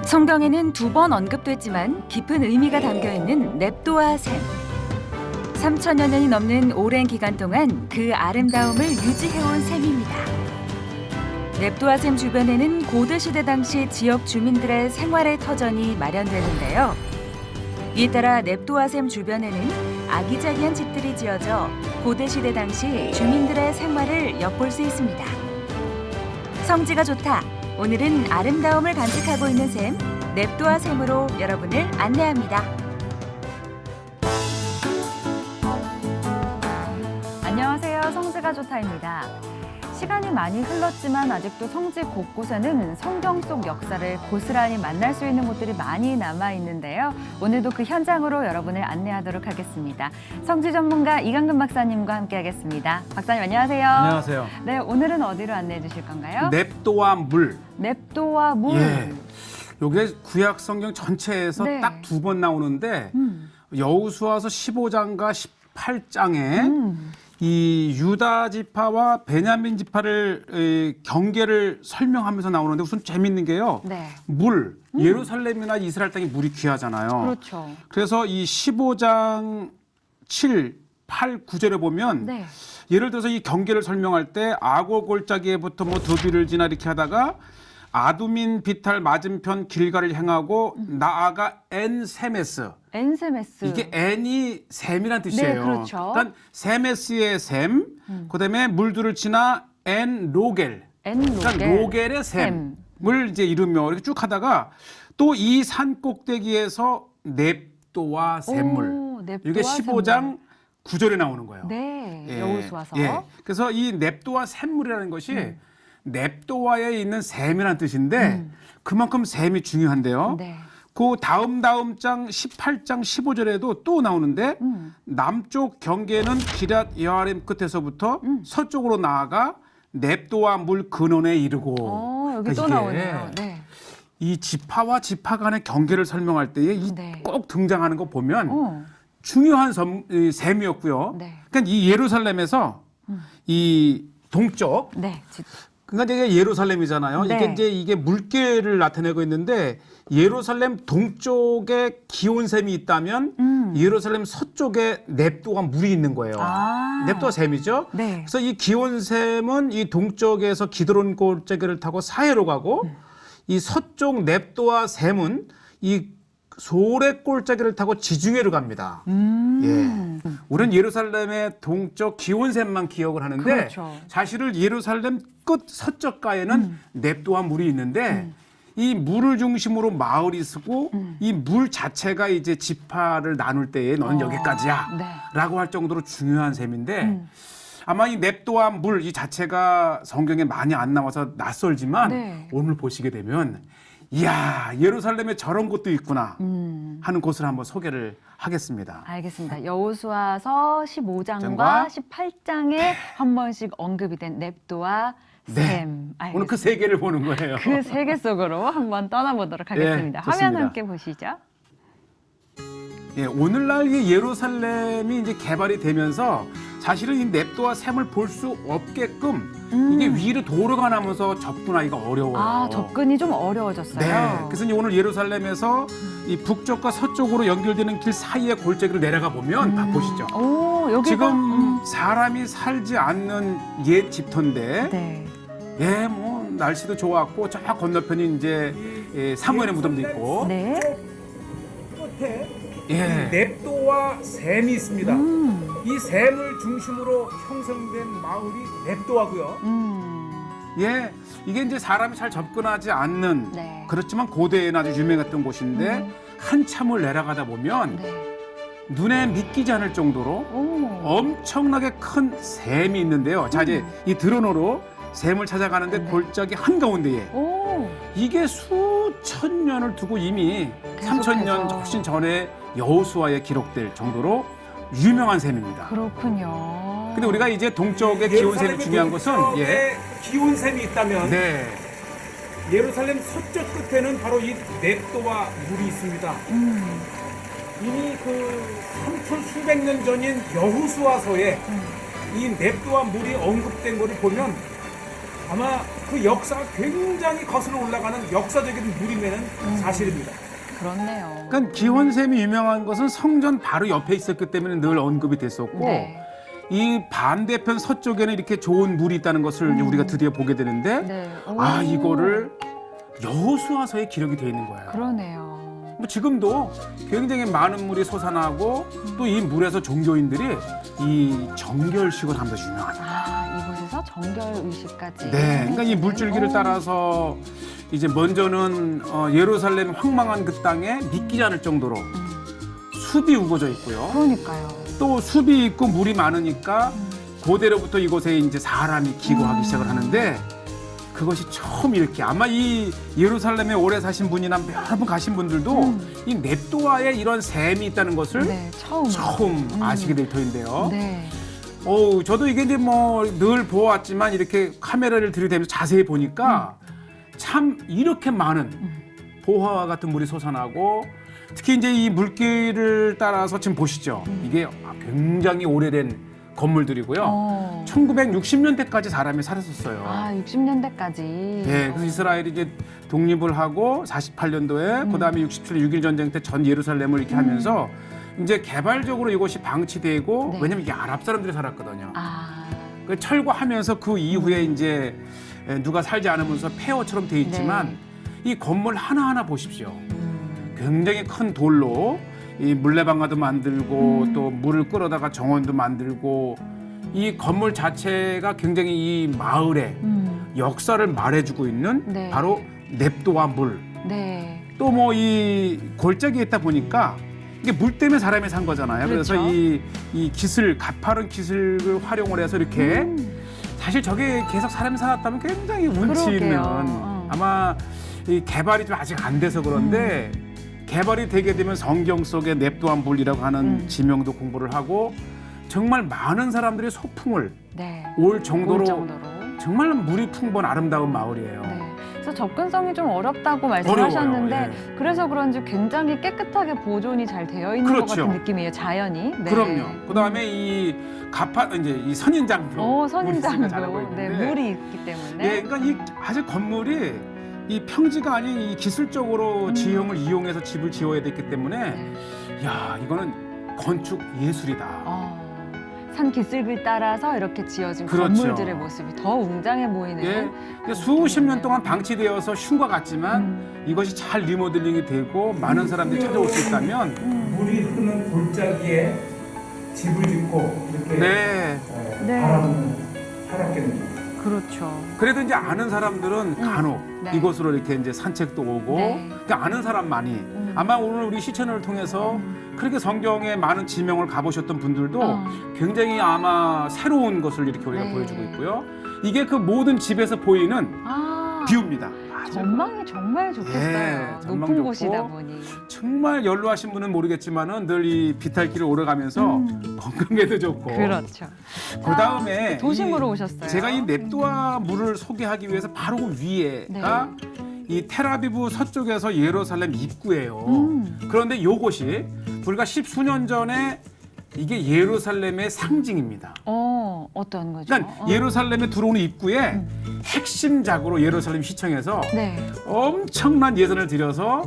성경에는 2번 언급됐지만 깊은 의미가 담겨있는 냅도와 샘. 3천여 년이 넘는 오랜 기간 동안 그 아름다움을 유지해온 샘입니다. 냅도와 샘 주변에는 고대시대 당시 지역 주민들의 생활의 터전이 마련되는데요. 이에 따라 냅도와 샘 주변에는 아기자기한 집들이 지어져 고대시대 당시 주민들의 생활을 엿볼 수 있습니다. 성지가 좋다. 오늘은 아름다움을 간직하고 있는 샘, 냅도와 샘으로 여러분을 안내합니다. 안녕하세요. 성지가 좋다입니다. 시간이 많이 흘렀지만 아직도 성지 곳곳에는 성경 속 역사를 고스란히 만날 수 있는 곳들이 많이 남아있는데요. 오늘도 그 현장으로 여러분을 안내하도록 하겠습니다. 성지 전문가 이강근 박사님과 함께하겠습니다. 박사님 안녕하세요. 안녕하세요. 네, 오늘은 어디로 안내해 주실 건가요? 냅도와 물. 냅도와 물. 예. 요게 구약 성경 전체에서 네. 딱 2번 나오는데 여호수아서 15장과 18장에 이 유다 지파와 베냐민 지파를 경계를 설명하면서 나오는데 우선 재밌는 게요. 네. 물, 예루살렘이나 이스라엘 땅이 물이 귀하잖아요. 그렇죠. 그래서 이 15장 7, 8, 9절에 보면 네. 예를 들어서 이 경계를 설명할 때 아고 골짜기에부터 뭐 드비를 지나 이렇게 하다가 아두민 비탈 맞은편 길가를 향하고 나아가 엔세메스. 엔세메스. 이게 엔이 샘이란 뜻이에요. 네, 그렇죠. 그러니까 세메스의 샘, 그다음에 물들을 지나 엔 로겔. 그러니까 로겔의 샘을 이제 이루며 이렇게 쭉 하다가 또 이 산 꼭대기에서 냅도와 샘물. 이게 15장 9절에 나오는 거예요. 네. 예, 여호수아서. 예. 그래서 이 냅도와 샘물이라는 것이 냅도와에 있는 샘이라는 뜻인데 그만큼 샘이 중요한데요. 네. 그 다음 장 18장 15절에도 또 나오는데 남쪽 경계는 기럇 여아림 끝에서부터 서쪽으로 나아가 냅도와 물 근원에 이르고. 여기 또 나오네요. 네. 이 지파와 지파 간의 경계를 설명할 때에 네. 꼭 등장하는 거 보면 중요한 셈이었고요. 네. 그러니까 이 예루살렘에서 이 동쪽, 네. 그러니까 이게 예루살렘이잖아요. 네. 이게 물결을 나타내고 있는데 예루살렘 동쪽에 기온샘이 있다면 예루살렘 서쪽에 냅도가 물이 있는 거예요. 냅도가 샘이죠. 네. 그래서 이 기온샘은 이 동쪽에서 기드론 골짜기를 타고 사해로 가고 이 서쪽 냅도와 샘은 이 소래 골짜기를 타고 지중해로 갑니다. 예. 우리는 예루살렘의 동쪽 기온샘만 기억을 하는데 그렇죠. 사실은 예루살렘 끝 서쪽가에는 냅도와 물이 있는데 이 물을 중심으로 마을이 쓰고 이 물 자체가 이제 지파를 나눌 때에 너는 여기까지야 네. 라고 할 정도로 중요한 셈인데 아마 이 냅도와 물 이 자체가 성경에 많이 안 나와서 낯설지만 네. 오늘 보시게 되면 이야 예루살렘에 저런 곳도 있구나 하는 곳을 한번 소개를 하겠습니다. 알겠습니다. 여호수아서 15장과 장과 18장에 한 번씩 언급이 된 냅도와 샘. 네. 오늘 그 세 개를 보는 거예요. 그 세계 속으로 한번 떠나보도록 하겠습니다. 예, 좋습니다. 화면 함께 보시죠. 예, 오늘날 이 예루살렘이 이제 개발이 되면서 사실은 이 냅도와 샘을 볼 수 없게끔 이게 위로 도로가 나면서 접근하기가 어려워요. 접근이 좀 어려워졌어요. 네. 그래서 이제 오늘 예루살렘에서 이 북쪽과 서쪽으로 연결되는 길 사이의 골짜기를 내려가 보면 보시죠. 여기가 지금 사람이 살지 않는 옛 집터인데 네. 예, 뭐 날씨도 좋았고 저 건너편이 이제 사무엘의 무덤도 있고 네. 끝에 예. 냅도와 샘이 있습니다. 이 샘을 중심으로 형성된 마을이 냅도하고요. 예, 이게 이제 사람이 잘 접근하지 않는 네. 그렇지만 고대에는 아주 유명했던 곳인데 한참을 내려가다 보면 네. 눈에 믿기지 않을 정도로 엄청나게 큰 샘이 있는데요. 자, 이제 이 드론으로 샘을 찾아가는데 골짜기 한가운데에 이게 수천 년을 두고 이미 3,000년 훨씬 전에 여호수아에 기록될 정도로 유명한 샘입니다. 그렇군요. 근데 우리가 이제 동쪽의 기온샘이 중요한 것은 기온샘이 있다면 네. 예루살렘 서쪽 끝에는 바로 이 냅도와 물이 있습니다. 이미 그 3천 수백 년 전인 여호수아서에 이 냅도와 물이 언급된 것을 보면 아마 그 역사가 굉장히 거슬러 올라가는 역사적인 물임에는 사실입니다. 그렇네요. 그러니까 기원샘이 유명한 것은 성전 바로 옆에 있었기 때문에 늘 언급이 됐었고 네. 이 반대편 서쪽에는 이렇게 좋은 물이 있다는 것을 이제 우리가 드디어 보게 되는데 네. 아 오. 이거를 여호수아서에 기록이 되어 있는 거예요. 그러네요. 뭐 지금도 굉장히 많은 물이 솟아나고 또 이 물에서 종교인들이 이 정결식을 하면서 유명하다. 아, 이곳에서 정결 의식까지. 네, 그러니까 이 물줄기를 오. 따라서 이제 먼저는 예루살렘 황망한 그 땅에 믿기지 않을 정도로 숲이 우거져 있고요. 그러니까요. 또 숲이 있고 물이 많으니까 고대로부터 이곳에 이제 사람이 기거하기 시작을 하는데 그것이 처음 이렇게 아마 이 예루살렘에 오래 사신 분이나 여러 번 가신 분들도 이 넵도아에 이런 샘이 있다는 것을 네, 처음. 아시게 될 터인데요. 네. 저도 이게 이제 뭐 늘 보았지만 이렇게 카메라를 들이대면서 자세히 보니까 참 이렇게 많은 보화와 같은 물이 솟아나고 특히 이제 이 물길을 따라서 지금 보시죠. 이게 굉장히 오래된 건물들이고요. 1960년대까지 사람이 살았었어요. 아, 60년대까지. 네, 그래서 이스라엘이 이제 독립을 하고 48년도에 그다음에 67년 6.1 전쟁 때 전 예루살렘을 이렇게 하면서 이제 개발적으로 이곳이 방치되고 네. 왜냐면 이게 아랍 사람들이 살았거든요. 아, 그 철거하면서 그 이후에 이제 누가 살지 않으면서 폐허처럼 돼 있지만 이 건물 하나하나 보십시오. 굉장히 큰 돌로 이 물레방아도 만들고 또 물을 끌어다가 정원도 만들고 이 건물 자체가 굉장히 이 마을의 역사를 말해주고 있는 네. 바로 넵도와 물. 네. 또 뭐 이 골짜기에 있다 보니까 이게 물 때문에 사람이 산 거잖아요. 그래서 그렇죠. 이 기슬, 가파른 기슬을 활용을 해서 이렇게 사실 저게 계속 사람이 살았다면 굉장히 운치 그러게요. 있는 어. 아마 이 개발이 좀 아직 안 돼서 그런데 개발이 되게 되면 성경 속에 넵도한 물이라고 하는 지명도 공부를 하고 정말 많은 사람들이 소풍을 네. 올 정도로, 올 정도로. 정말 물이 풍부한 아름다운 마을이에요. 네. 그래서 접근성이 좀 어렵다고 말씀하셨는데 어려워요. 예. 그래서 그런지 굉장히 깨끗하게 보존이 잘 되어 있는 것 그렇죠. 같은 느낌이에요. 자연이. 네. 그럼요. 그다음에 이 이제 이 선인장도 물이 자라고 선인장도. 있는데 네, 물이 있기 때문에. 예, 그러니까 이 아주 건물이 이 평지가 아닌 이 기술적으로 지형을 이용해서 집을 지어야 됐기 때문에 네. 야 이거는 건축 예술이다. 산 기슭을 따라서 이렇게 지어진 그렇죠. 건물들의 모습이 더 웅장해 보이는. 예, 그러니까 수십 년 동안 방치되어서 흉과 같지만 이것이 잘 리모델링이 되고 많은 사람들이 찾아올 수 있다면 물이 흐르는 골짜기에 집을 짓고 이렇게 네. 네. 바라보는 살았겠네요. 그렇죠. 그래도 이제 아는 사람들은 간혹 네. 이곳으로 이렇게 이제 산책도 오고 네. 그러니까 아는 사람만이 아마 오늘 우리 시채널을 통해서 그렇게 성경에 많은 지명을 가보셨던 분들도 굉장히 아마 새로운 것을 이렇게 우리가 네. 보여주고 있고요. 이게 그 모든 집에서 보이는 뷰입니다. 아주 전망이 정말 좋겠어요. 예, 전망 높은 좋고 곳이다 보니. 정말 연로하신 분은 모르겠지만은 늘 이 비탈길을 오르가면서 건강에도 좋고 그렇죠. 그다음에 도심으로 이 오셨어요. 제가 이 넵도아 물을 소개하기 위해서 바로 그 위에가 이 텔아비브 서쪽에서 예루살렘 입구예요. 그런데 요것이 불과 십수년 전에 이게 예루살렘의 상징입니다. 어떤 거죠? 그러니까 예루살렘에 들어오는 입구에 핵심작으로 예루살렘 시청에서 네. 엄청난 예산을 들여서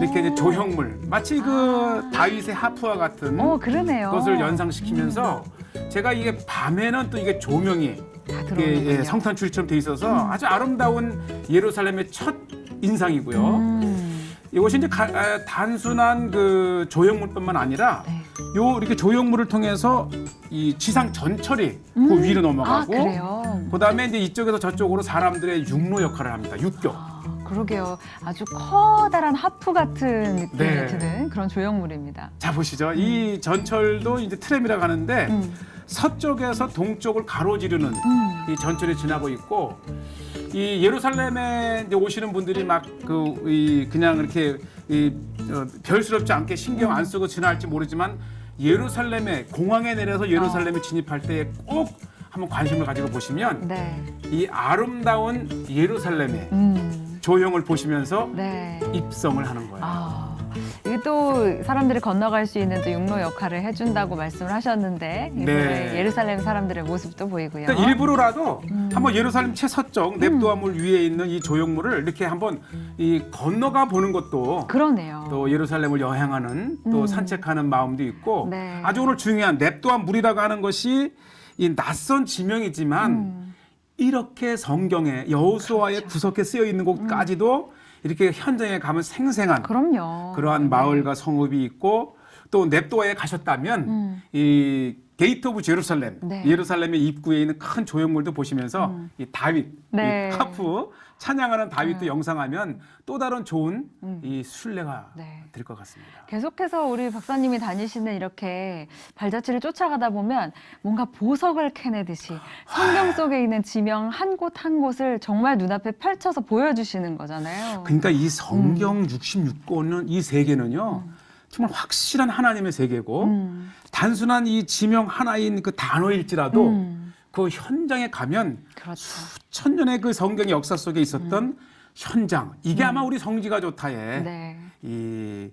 이렇게 이제 조형물 마치 그 다윗의 하프와 같은 그러네요. 것을 연상시키면서 제가 이게 밤에는 또 이게 조명이 다 이게 들어오는군요. 성탄 출처럼 돼 있어서 아주 아름다운 예루살렘의 첫 인상이고요. 이것이 이제 단순한 그 조형물뿐만 아니라 네. 요 이렇게 조형물을 통해서 이 지상 전철이 그 위로 넘어가고 그래요? 그다음에 이제 이쪽에서 저쪽으로 사람들의 육로 역할을 합니다. 육교. 그러게요. 아주 커다란 하프 같은 느낌이 네. 드는 그런 조형물입니다. 자 보시죠. 이 전철도 이제 트램이라고 하는데 서쪽에서 동쪽을 가로지르는 이 전철이 지나고 있고 이 예루살렘에 이제 오시는 분들이 막 그냥 이렇게 별스럽지 않게 신경 안 쓰고 지나갈지 모르지만 예루살렘에 공항에 내려서 예루살렘에 진입할 때 꼭 한번 관심을 가지고 보시면 네. 이 아름다운 예루살렘의 조형을 보시면서 네. 입성을 하는 거예요. 이게 또 사람들이 건너갈 수 있는 또 육로 역할을 해준다고 말씀을 하셨는데 네. 예루살렘 사람들의 모습도 보이고요. 그러니까 일부러라도 한번 예루살렘 최서쪽 냅도아물 위에 있는 이 조형물을 이렇게 한번 이 건너가 보는 것도 그러네요. 또 예루살렘을 여행하는 또 산책하는 마음도 있고 네. 아주 오늘 중요한 냅도아물이라고 하는 것이 이 낯선 지명이지만 이렇게 성경에 여호수아의 그렇죠. 구석에 쓰여 있는 곳까지도 이렇게 현장에 가면 생생한 그럼요. 그러한 마을과 성읍이 있고 또 냅도아에 가셨다면 이 게이트 오브 제루살렘, 네. 예루살렘의 입구에 있는 큰 조형물도 보시면서 이 다윗, 네. 이 카프 찬양하는 다윗도 영상하면 또 다른 좋은 이 순례가 네. 될 것 같습니다. 계속해서 우리 박사님이 다니시는 이렇게 발자취를 쫓아가다 보면 뭔가 보석을 캐내듯이 성경 속에 있는 지명 한 곳 한 곳을 정말 눈앞에 펼쳐서 보여주시는 거잖아요. 그러니까 이 성경 66권은 이 세계는요. 정말 확실한 하나님의 세계고 단순한 이 지명 하나인 그 단어일지라도 그 현장에 가면 그렇죠. 수천 년의 그 성경의 역사 속에 있었던 현장 이게 아마 우리 성지가 좋다의 네. 이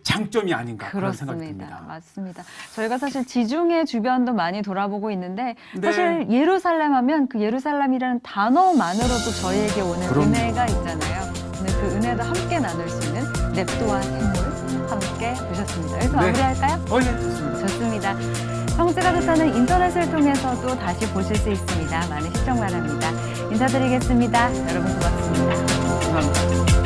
장점이 아닌가 그런 생각이 그렇습니다. 듭니다. 맞습니다. 저희가 사실 지중해 주변도 많이 돌아보고 있는데 네. 사실 예루살렘 하면 그 예루살렘이라는 단어만으로도 저희에게 오는 그럼요. 은혜가 있잖아요. 오늘 그 은혜도 함께 나눌 수 있는 냅도와 샘물 함께 보셨습니다. 여기서 네. 마무리할까요? 예, 좋습니다. 좋습니다. 성지가 좋다는 인터넷을 통해서도 다시 보실 수 있습니다. 많은 시청 바랍니다. 인사드리겠습니다. 여러분 고맙습니다. 감사합니다.